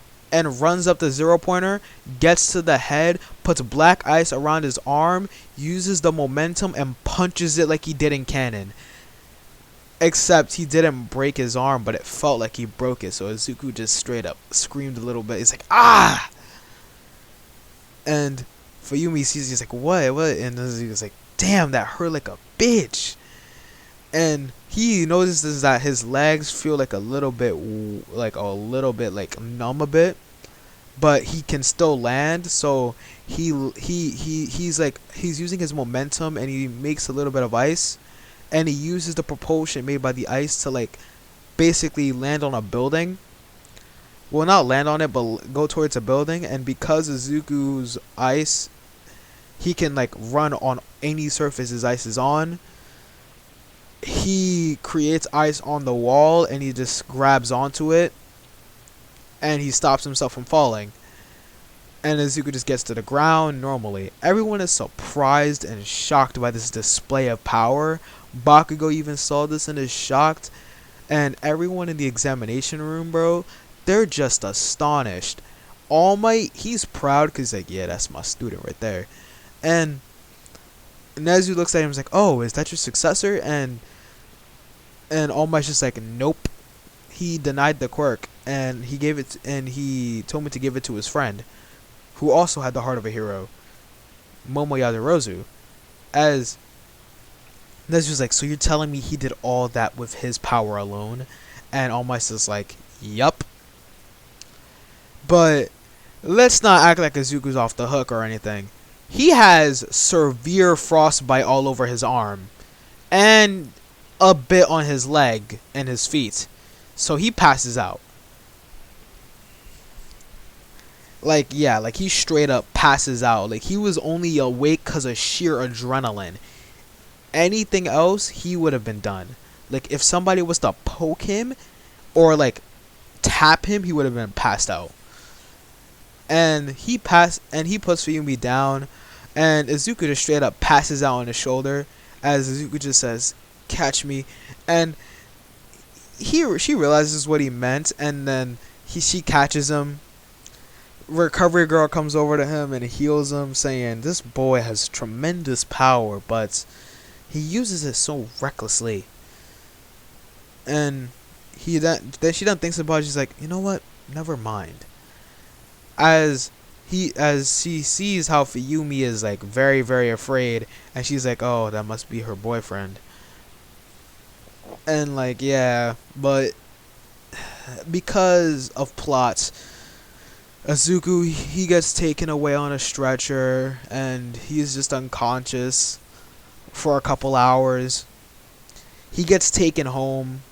up the 0-pointer, gets to the head, puts black ice around his arm, uses the momentum, and punches it like he did in canon. Except he didn't break his arm, but it felt like he broke it. So Izuku just straight up screamed a little bit. He's like, ah! And Fuyumi sees, he's like, what? And Izuku's like, damn, that hurt like a bitch. And he notices that his legs feel like a little bit numb a bit, but he can still land. So he's using his momentum, and he makes a little bit of ice, and he uses the propulsion made by the ice to like basically land on a building. Well, not land on it, but go towards a building. And because Izuku's ice, he can like run on any surface his ice is on. He creates ice on the wall, and he just grabs onto it, and he stops himself from falling. And Izuku just gets to the ground normally. Everyone is surprised and shocked by this display of power. Bakugo even saw this and is shocked. And everyone in the examination room, bro, they're just astonished. All Might, he's proud because he's like, yeah, that's my student right there. And Nezu looks at him and is like, oh, is that your successor? And All Might's just like, nope. He denied the quirk, and he told me to give it to his friend, who also had the heart of a hero, Momo Yadorozu. As Nezu's like, so you're telling me he did all that with his power alone? And All Might's just like, yup. But let's not act like Izuku's off the hook or anything. He has severe frostbite all over his arm, and a bit on his leg and his feet. So he passes out. Like, yeah, like he straight up passes out. Like he was only awake because of sheer adrenaline. Anything else, he would have been done. Like if somebody was to poke him or like tap him, he would have been passed out. And he puts Fuyumi down, and Izuku just straight up passes out on his shoulder as Izuku just says, catch me. And she realizes what he meant, and then she catches him, recovery girl comes over to him and heals him, saying this boy has tremendous power, but he uses it so recklessly. And then she then thinks about it. She's like, you know what? Never mind. As she sees how Fuyumi is like very very afraid, and she's like, oh, that must be her boyfriend. And like, yeah, but because of plots, Izuku, he gets taken away on a stretcher and he's just unconscious for a couple hours. He gets taken home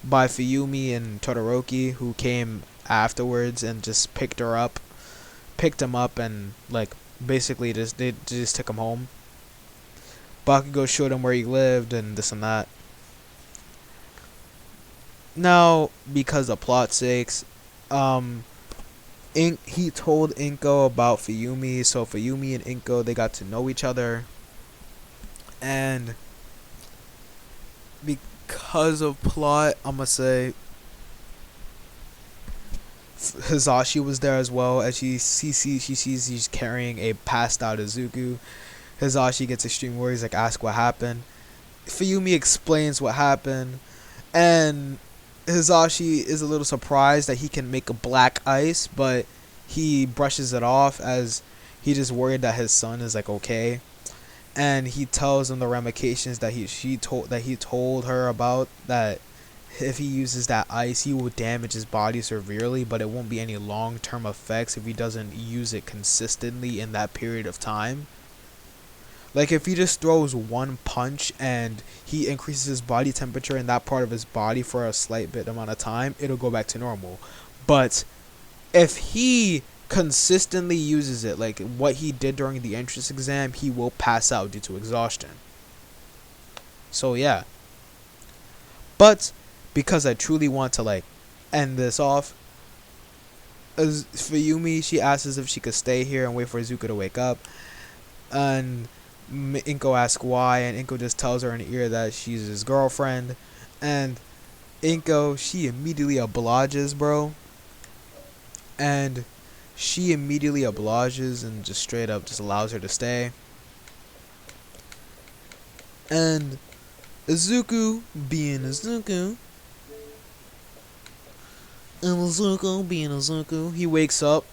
by Fuyumi and Todoroki, who came afterwards and just picked him up, and like basically they just took him home. Bakugo showed him where he lived and this and that. Now, because of plot sakes, he told Inko about Fuyumi, so Fuyumi and Inko, they got to know each other, and because of plot, I'm gonna say Hizashi was there as well. As she sees he's carrying a passed out Izuku. Hizashi gets extreme worried. He's like, ask what happened. Fuyumi explains what happened, and Hizashi is a little surprised that he can make a black ice, but he brushes it off as he just worried that his son is like okay. And he tells him the ramifications that he told her about, that if he uses that ice, he will damage his body severely, but it won't be any long-term effects if he doesn't use it consistently in that period of time. Like, if he just throws one punch and he increases his body temperature in that part of his body for a slight bit amount of time, it'll go back to normal. But if he consistently uses it, like what he did during the entrance exam, he will pass out due to exhaustion. So yeah. But because I truly want to like end this off, as Fuyumi, she asks if she could stay here and wait for Izuku to wake up, and Inko asks why, and Inko just tells her in the ear that she's his girlfriend, and Inko, she immediately obliges, bro. And she immediately obliges and just straight up just allows her to stay. And Izuku being Izuku, he wakes up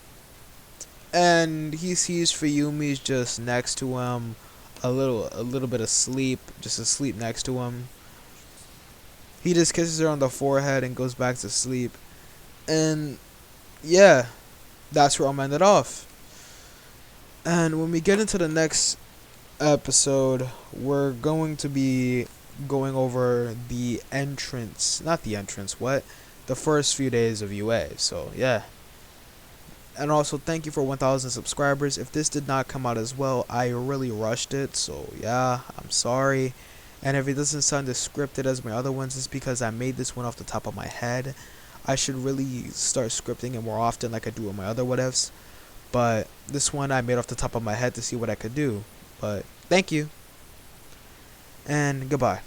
and he sees Fuyumi's just next to him, a little bit asleep, just asleep next to him. He just kisses her on the forehead and goes back to sleep. And yeah, that's where I'm ended off. And when we get into the next episode, we're going to be going over the first few days of UA. So yeah. And also, thank you for 1,000 subscribers. If this did not come out as well, I really rushed it, so yeah, I'm sorry. And if it doesn't sound as scripted as my other ones, it's because I made this one off the top of my head. I should really start scripting it more often like I do with my other what ifs. But this one I made off the top of my head to see what I could do. But thank you. And goodbye.